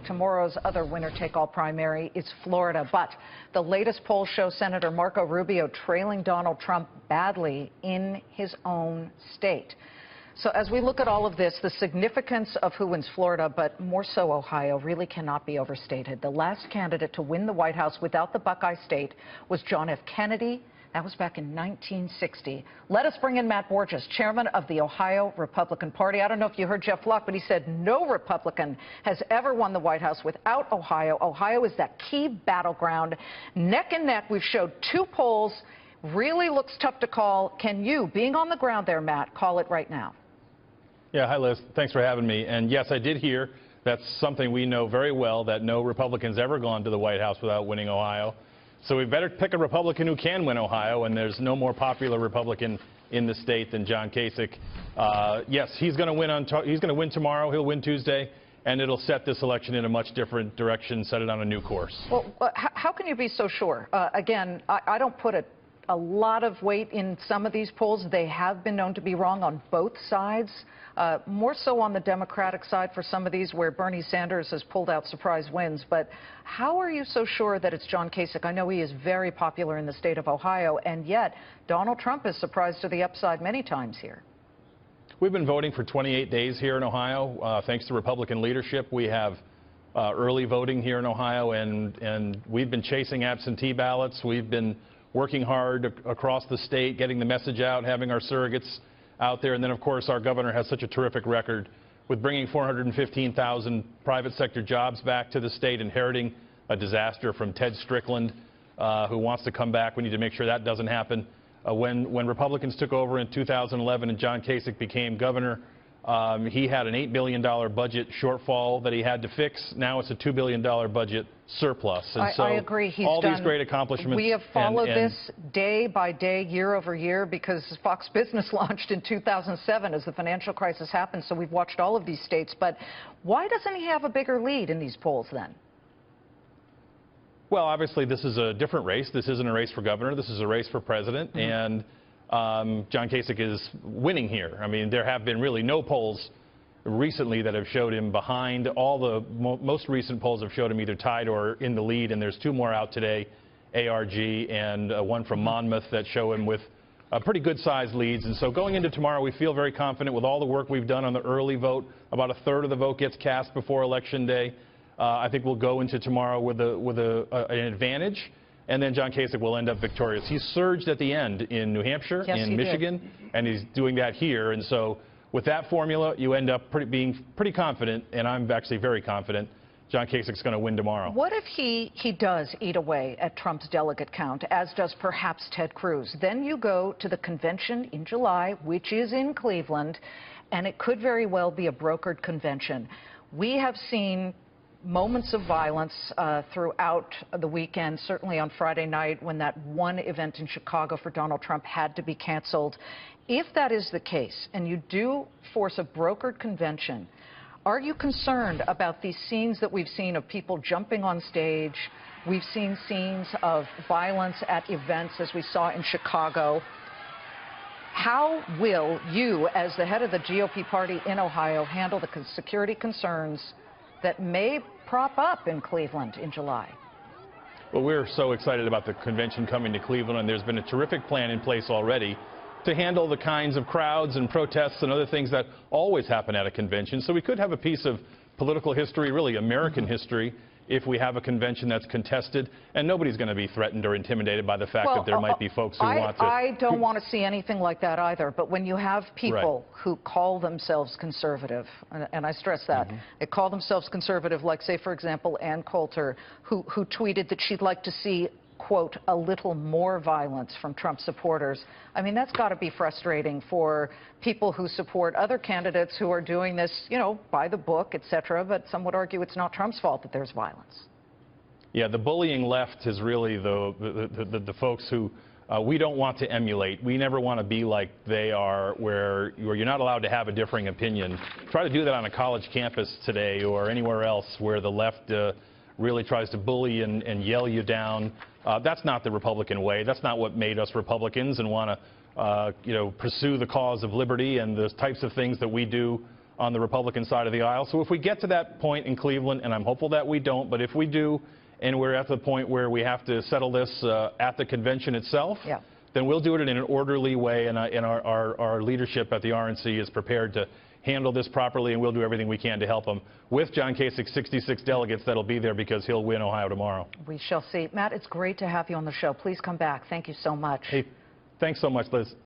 Tomorrow's other winner-take-all primary is Florida. But the latest polls show Senator Marco Rubio trailing Donald Trump badly in his own state. So as we look at all of this, the significance of who wins Florida, but more so Ohio, really cannot be overstated. The last candidate to win the White House without the Buckeye State was John F. Kennedy. That was back in 1960. Let us bring in Matt Borges, chairman of the Ohio Republican Party. I don't know if you heard Jeff Locke, but he said no Republican has ever won the White House without Ohio. Ohio is that key battleground. Neck and neck, we've showed two polls. Really looks tough to call. Can you, being on the ground there, Matt, call it right now? Yeah, hi, Liz. Thanks for having me. And yes, I did hear that's something we know very well, that no Republican's ever gone to the White House without winning Ohio. So we better pick a Republican who can win Ohio, and there's no more popular Republican in the state than John Kasich. Yes, he's going to win he's going to win tomorrow. He'll win Tuesday, and it'll set this election in a much different direction, set it on a new course. Well, how can you be so sure? Again, I don't put a lot of weight in some of these polls. They have been known to be wrong on both sides, more so on the Democratic side for some of these where Bernie Sanders has pulled out surprise wins. But how are you so sure that it's John Kasich? I know he is very popular in the state of Ohio, and yet Donald Trump is surprised to the upside many times here. We've been voting for 28 days here in Ohio. Thanks to Republican leadership, we have early voting here in Ohio, and we've been chasing absentee ballots. We've been working hard across the state, getting the message out, having our surrogates out there. And then, of course, our governor has such a terrific record with bringing 415,000 private sector jobs back to the state, inheriting a disaster from Ted Strickland, who wants to come back. We need to make sure that doesn't happen. When Republicans took over in 2011 and John Kasich became governor, he had an $8 billion budget shortfall that he had to fix. Now it's a $2 billion budget surplus. And so I agree. He's all done, these great accomplishments. We have followed this day by day, year over year, because Fox Business launched in 2007 as the financial crisis happened. So we've watched all of these states. But why doesn't he have a bigger lead in these polls then? Well, obviously, this is a different race. This isn't a race for governor. This is a race for president. And John Kasich is winning here. I mean, there have been really no polls recently that have showed him behind. All the most recent polls have showed him either tied or in the lead, and there's two more out today, ARG and one from Monmouth, that show him with pretty good-sized leads. And so going into tomorrow, we feel very confident with all the work we've done on the early vote. About a third of the vote gets cast before Election Day. I think we'll go into tomorrow with an advantage. And then John Kasich will end up victorious. He surged at the end in New Hampshire, yes, in Michigan, and he's doing that here. And so with that formula, you end up being pretty confident, and I'm actually very confident, John Kasich's going to win tomorrow. What if he does eat away at Trump's delegate count, as does perhaps Ted Cruz? Then you go to the convention in July, which is in Cleveland, and it could very well be a brokered convention. We have seen moments of violence throughout the weekend, certainly on Friday night when that one event in Chicago for Donald Trump had to be canceled. If that is the case, and you do force a brokered convention, are you concerned about these scenes that we've seen of people jumping on stage? We've seen scenes of violence at events, as we saw in Chicago. How will you, as the head of the GOP party in Ohio, handle the security concerns that may prop up in Cleveland in July? Well, we're so excited about the convention coming to Cleveland, and there's been a terrific plan in place already to handle the kinds of crowds and protests and other things that always happen at a convention. So we could have a piece of political history, really American history, if we have a convention that's contested, and nobody's going to be threatened or intimidated by the fact that there might be folks who want to. I don't want to see anything like that either, but when you have people who call themselves conservative, and I stress that, they call themselves conservative, like, say, for example, Ann Coulter, who tweeted that she'd like to see, quote, a little more violence from Trump supporters. I mean, that's got to be frustrating for people who support other candidates who are doing this, you know, by the book, et cetera, but some would argue it's not Trump's fault that there's violence. Yeah, the bullying left is really the folks who we don't want to emulate. We never want to be like they are, where you're not allowed to have a differing opinion. Try to do that on a college campus today or anywhere else where the left really tries to bully and yell you down. That's not the Republican way. That's not what made us Republicans and want to, pursue the cause of liberty and the types of things that we do on the Republican side of the aisle. So if we get to that point in Cleveland, and I'm hopeful that we don't, but if we do, and we're at the point where we have to settle this at the convention itself, yeah, then we'll do it in an orderly way, and our leadership at the RNC is prepared to handle this properly, and we'll do everything we can to help him with John Kasich's 66 delegates that'll be there because he'll win Ohio tomorrow. We shall see. Matt, it's great to have you on the show. Please come back. Thank you so much. Hey, thanks so much, Liz.